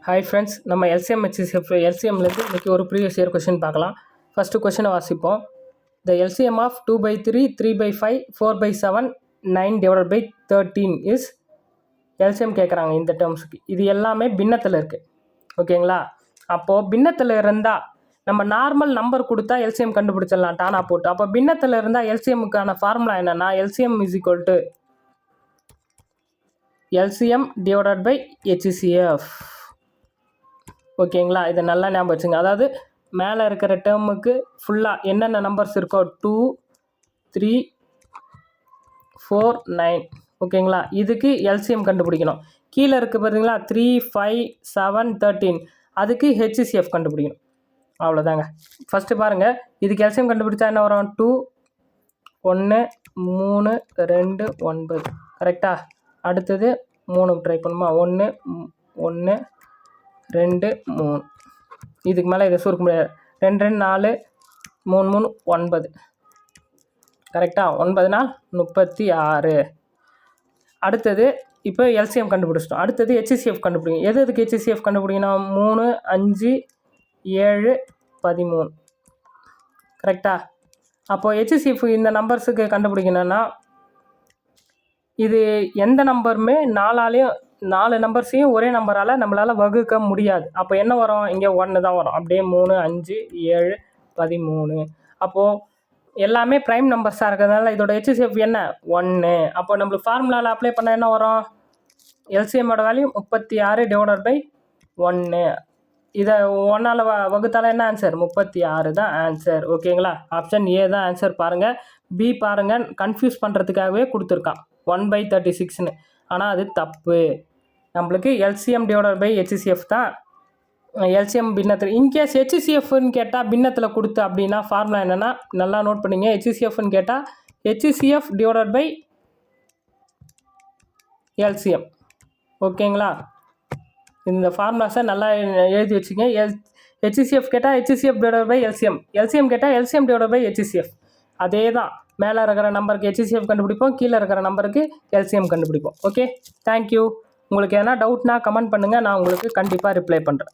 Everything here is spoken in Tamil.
ஹாய் ஃப்ரெண்ட்ஸ், நம்ம எல்சிஎம்லேருந்து இன்றைக்கி ஒரு ப்ரீவியஸ் இயர் கொஷின் பார்க்கலாம். ஃபஸ்ட்டு கொஷினை வாசிப்போம். The LCM of 2/3, 3/5, 4/7, 9/13 is LCM கேட்குறாங்க இந்த டேர்ம்ஸுக்கு. இது எல்லாமே பின்னத்தில் இருக்குது. ஓகேங்களா? அப்போது பின்னத்தில் இருந்தால் நம்ம நார்மல் நம்பர் கொடுத்தா எல்சிஎம் கண்டுபிடிச்சிடலாம் டானா போட்டு. அப்போ பின்னத்தில் இருந்தால் எல்சிஎம்முக்கான ஃபார்முலா என்னென்னா, LCM is equal to LCM divided by HCF. ஓகேங்களா? இதை நல்லா ஞாபகம் வச்சுங்க. அதாவது மேலே இருக்கிற டேர்முக்கு ஃபுல்லாக என்னென்ன நம்பர்ஸ் இருக்கோ 2, 3, 4, 9. ஓகேங்களா? இதுக்கு எல்சிஎம் கண்டுபிடிக்கணும். கீழே இருக்குது பார்த்தீங்களா 3, 5, 7, 13, அதுக்கு ஹெச்சிசிஎஃப் கண்டுபிடிக்கணும். அவ்வளோதாங்க. ஃபஸ்ட்டு பாருங்கள், இதுக்கு எல்சிஎம் கண்டுபிடிச்சா என்ன வரும்? 2, 1, 3, 2, 9. கரெக்டாக? அடுத்தது 3 ட்ரை பண்ணுமா? 1, 1, 2, 3. இதுக்கு மேலே இதை சுருக்க முடியாது. 2, 2, 4, 3, 3, 9. கரெக்டாக? 9 நாள் 36. அடுத்தது இப்போ எல்சிஎம் கண்டுபிடிச்சிட்டோம். அடுத்தது ஹெச்சிசிஎஃப் கண்டுபிடிக்கணும். எதுக்கு ஹெச்சிசிஎஃப் கண்டுபிடிக்கணும்? 3, 5, 7, 13. கரெக்டாக? அப்போது ஹெச்சிசிஎஃப் இந்த நம்பர்ஸுக்கு கண்டுபிடிக்கணும்னா, இது எந்த நம்பருமே 4 நம்பர்ஸையும் ஒரே நம்பரால் நம்மளால் வகுக்க முடியாது. அப்போ என்ன வரும்? இங்கே 1 தான் வரும். அப்படியே 3, 5, 7, 13. அப்போது எல்லாமே ப்ரைம் நம்பர்ஸாக இருக்கிறதுனால இதோட ஹெச்சிசிஎஃப் என்ன? 1. அப்போ நம்மளுக்கு ஃபார்முலாவில் அப்ளை பண்ண என்ன வரும்? எல்சிஎம்மோட வேல்யூ 36 டிவைடட் பை 1. இதை 1ஆல் வகுத்தால என்ன ஆன்சர்? 36 தான் ஆன்சர். ஓகேங்களா? ஆப்ஷன் ஏ தான் ஆன்சர். பாருங்கள், பி பாருங்கள், கன்ஃபியூஸ் பண்ணுறதுக்காகவே கொடுத்துருக்கான் 1/36ன்னு. ஆனால் அது தப்பு. நம்மளுக்கு எல்சிஎம் டிவைடட் பை ஹெச்சிசிஎஃப் தான் எல்சிஎம் பின்னத்தில். இன்கேஸ் ஹெச்சிசிஎஃப்னு கேட்டால் பின்னத்தில் கொடுத்து அப்படின்னா ஃபார்முலா என்னென்னா, நல்லா நோட் பண்ணிங்க. ஹெச்சிசிஎஃப்னு கேட்டால் ஹெச்சிசிஎஃப் டிவைடட் பை எல்சிஎம். ஓகேங்களா? இந்த ஃபார்முலாஸை நல்லா எழுதி வச்சுங்க. ஹெச்சிசிஎஃப் கேட்டால் HCF divided by LCM, LCM கேட்டால் எல்சிஎம் டிவைடட் பை ஹெச்சிசிஎஃப். அதே தான். மேலே இருக்கிற நம்பருக்கு ஹெச்சிசிஎஃப் கண்டுபிடிப்போம், கீழே இருக்கிற நம்பருக்கு எல்சிஎம் கண்டுபிடிப்போம். Okay, thank you. உங்களுக்கு எதனா டவுட்னா கமெண்ட் பண்ணுங்கள், நான் உங்களுக்கு கண்டிப்பாக ரிப்ளை பண்ணுறேன்.